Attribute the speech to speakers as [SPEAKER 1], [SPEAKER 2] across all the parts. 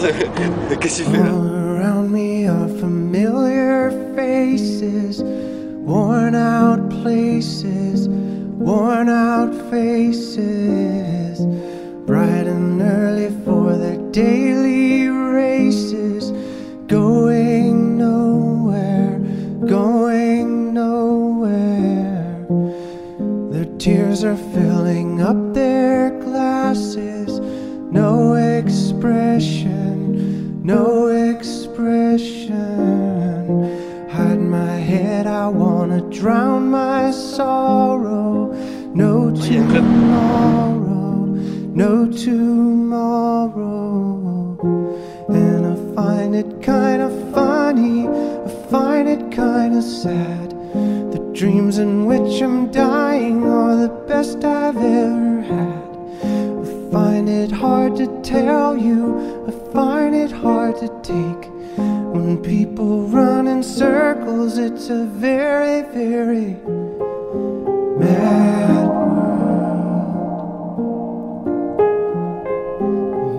[SPEAKER 1] Qu'est-ce que tu fais là?
[SPEAKER 2] All around me are familiar faces, worn out places, worn out faces, bright and early for their daily races, going nowhere, going nowhere. Their tears are filling up their glasses, no expression, no expression. Hide my head, I wanna drown my sorrow. No tomorrow, no tomorrow. And I find it kinda funny, I find it kinda sad. The dreams in which I'm dying are the best I've ever had. I find it hard to tell you, I find it hard to take. When people run in circles, it's a very, very mad world.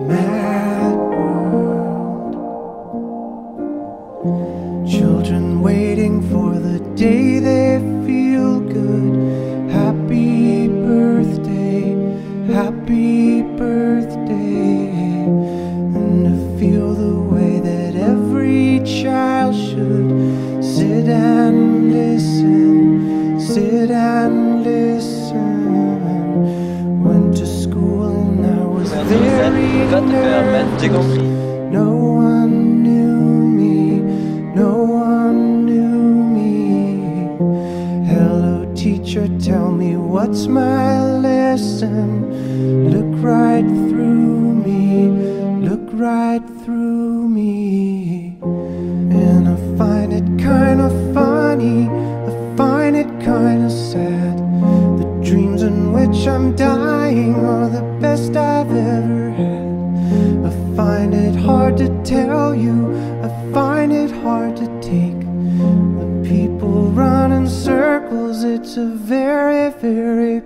[SPEAKER 2] Mad world. Children waiting for the day they feel good. Happy birthday, happy birthday. And to feel the way that every child should sit and listen, sit and listen. Went to school and I was very nervous. No one knew me, no one knew me. Hello teacher, tell me what's my lesson. Look right through me, look right through me. And I find it kinda funny, I find it kinda sad. The dreams in which I'm dying are the best I've ever had. I find it hard to tell you, I find it hard to take. When people run in circles, it's a very, very